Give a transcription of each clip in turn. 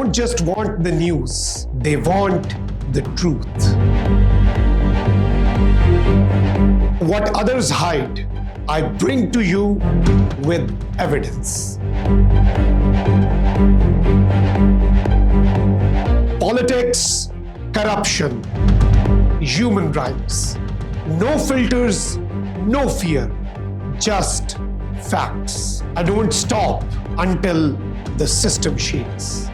don't just want the news, they want the truth. What others hide, I bring to you with evidence. Politics, corruption, human rights. No filters, no fear, just facts. I don't stop until the system shakes.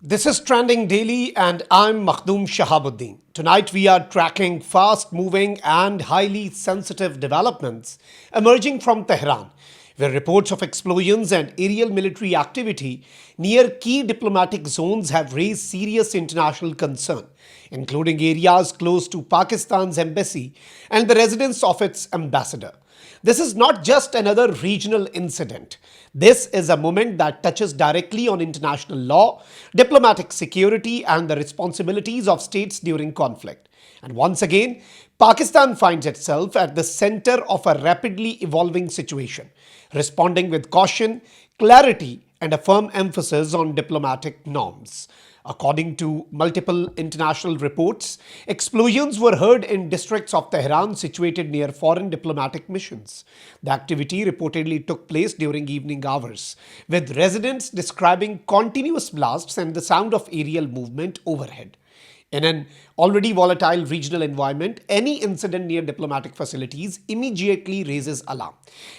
This is Trending Daily and I'm Makhdoom Shahabuddin. Tonight we are tracking fast-moving and highly sensitive developments emerging from Tehran, where reports of explosions and aerial military activity near key diplomatic zones have raised serious international concern, including areas close to Pakistan's embassy and the residence of its ambassador. This is not just another regional incident. This is a moment that touches directly on international law, diplomatic security, and the responsibilities of states during conflict. And once again, Pakistan finds itself at the center of a rapidly evolving situation, responding with caution, clarity, and a firm emphasis on diplomatic norms. According to multiple international reports, explosions were heard in districts of Tehran situated near foreign diplomatic missions. The activity reportedly took place during evening hours, with residents describing continuous blasts and the sound of aerial movement overhead. In an already volatile regional environment, any incident near diplomatic facilities immediately raises alarm.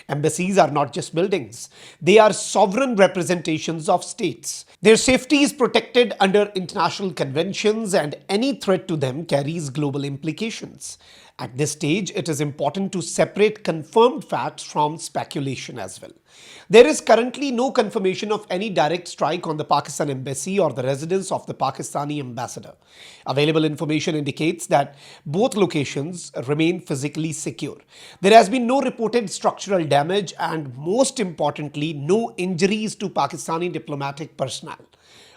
Embassies are not just buildings, they are sovereign representations of states. Their safety is protected under international conventions, and any threat to them carries global implications. At this stage, it is important to separate confirmed facts from speculation as well. There is currently no confirmation of any direct strike on the Pakistan embassy or the residence of the Pakistani ambassador. Available information indicates that both locations remain physically secure. There has been no reported structural damage and, most importantly, no injuries to Pakistani diplomatic personnel.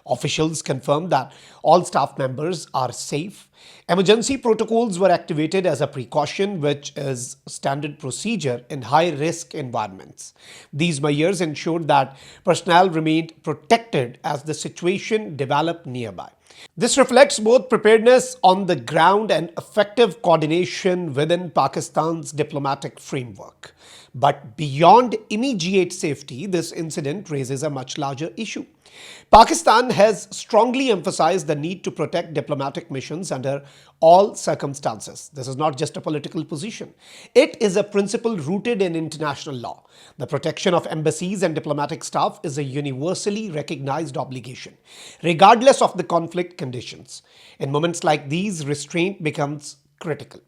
Officials confirmed that all staff members are safe. Emergency protocols were activated as a precaution, which is standard procedure in high-risk environments. These measures ensured that personnel remained protected as the situation developed nearby. This reflects both preparedness on the ground and effective coordination within Pakistan's diplomatic framework. But beyond immediate safety, this incident raises a much larger issue. Pakistan has strongly emphasized the need to protect diplomatic missions under all circumstances. This is not just a political position. It is a principle rooted in international law. The protection of embassies and diplomatic staff is a universally recognized obligation, regardless of the conflict conditions. In moments like these, restraint becomes critical.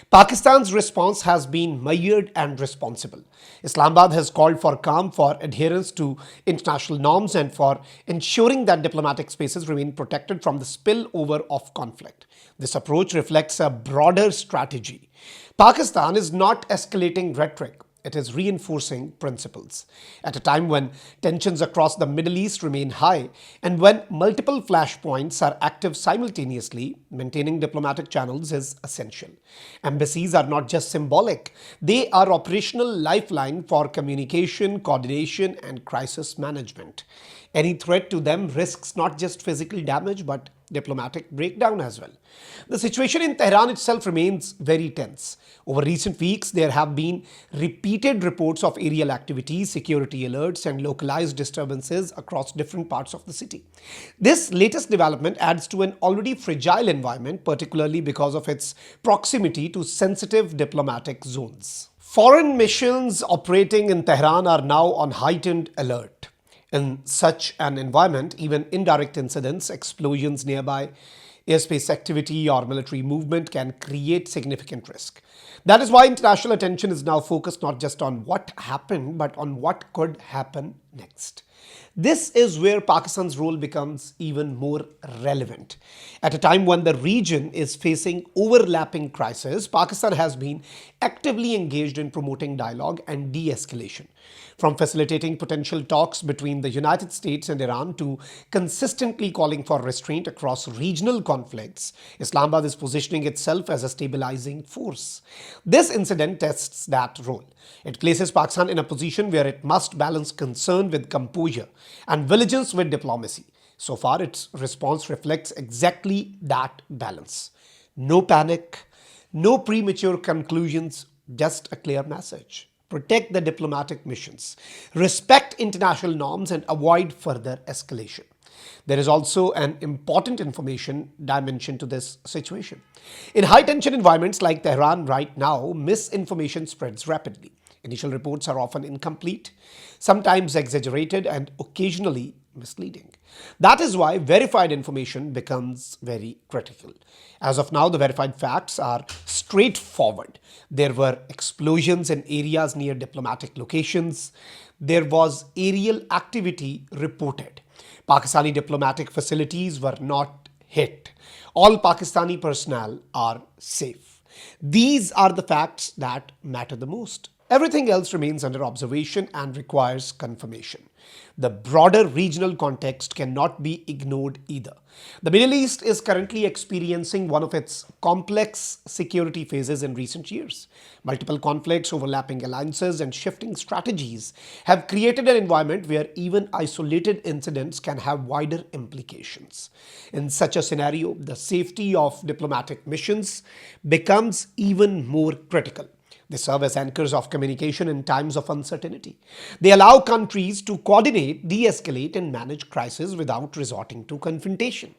Pakistan's response has been measured and responsible. Islamabad has called for calm, for adherence to international norms, and for ensuring that diplomatic spaces remain protected from the spillover of conflict. This approach reflects a broader strategy. Pakistan is not escalating rhetoric. It is reinforcing principles. At a time when tensions across the Middle East remain high and when multiple flashpoints are active simultaneously, maintaining diplomatic channels is essential. Embassies are not just symbolic, they are operational lifeline for communication, coordination, and crisis management. Any threat to them risks not just physical damage but diplomatic breakdown as well. The situation in Tehran itself remains very tense. Over recent weeks, there have been repeated reports of aerial activity, security alerts, and localized disturbances across different parts of the city. This latest development adds to an already fragile environment, particularly because of its proximity to sensitive diplomatic zones. Foreign missions operating in Tehran are now on heightened alert. In such an environment, even indirect incidents, explosions nearby, airspace activity, or military movement can create significant risk. That is why international attention is now focused not just on what happened, but on what could happen next. This is where Pakistan's role becomes even more relevant. At a time when the region is facing overlapping crises, Pakistan has been actively engaged in promoting dialogue and de-escalation. From facilitating potential talks between the United States and Iran to consistently calling for restraint across regional conflicts, Islamabad is positioning itself as a stabilizing force. This incident tests that role. It places Pakistan in a position where it must balance concern with composure and vigilance with diplomacy. So far, its response reflects exactly that balance. No panic, no premature conclusions, just a clear message. Protect the diplomatic missions, respect international norms, and avoid further escalation. There is also an important information dimension to this situation. In high tension environments like Tehran right now, misinformation spreads rapidly. Initial reports are often incomplete, sometimes exaggerated, and occasionally misleading. That is why verified information becomes very critical. As of now, the verified facts are straightforward. There were explosions in areas near diplomatic locations. There was aerial activity reported. Pakistani diplomatic facilities were not hit. All Pakistani personnel are safe. These are the facts that matter the most. Everything else remains under observation and requires confirmation. The broader regional context cannot be ignored either. The Middle East is currently experiencing one of its complex security phases in recent years. Multiple conflicts, overlapping alliances, and shifting strategies have created an environment where even isolated incidents can have wider implications. In such a scenario, the safety of diplomatic missions becomes even more critical. They serve as anchors of communication in times of uncertainty. They allow countries to coordinate, de-escalate, and manage crises without resorting to confrontation.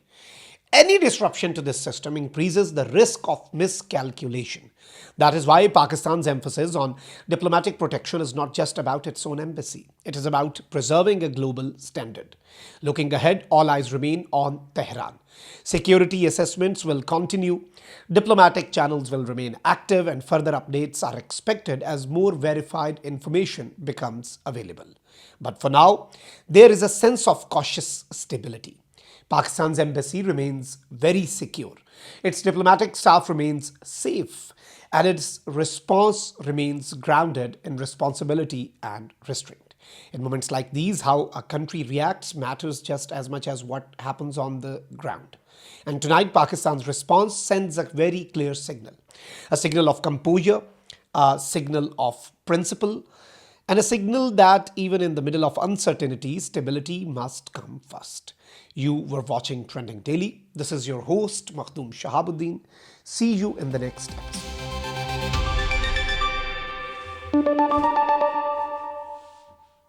Any disruption to this system increases the risk of miscalculation. That is why Pakistan's emphasis on diplomatic protection is not just about its own embassy. It is about preserving a global standard. Looking ahead, all eyes remain on Tehran. Security assessments will continue, diplomatic channels will remain active, and further updates are expected as more verified information becomes available. But for now, there is a sense of cautious stability. Pakistan's embassy remains very secure. Its diplomatic staff remains safe, and its response remains grounded in responsibility and restraint. In moments like these, how a country reacts matters just as much as what happens on the ground. And tonight, Pakistan's response sends a very clear signal. A signal of composure, a signal of principle, and a signal that even in the middle of uncertainty, stability must come first. You were watching Trending Daily. This is your host, Makhdoom Shahabuddin. See you in the next episode.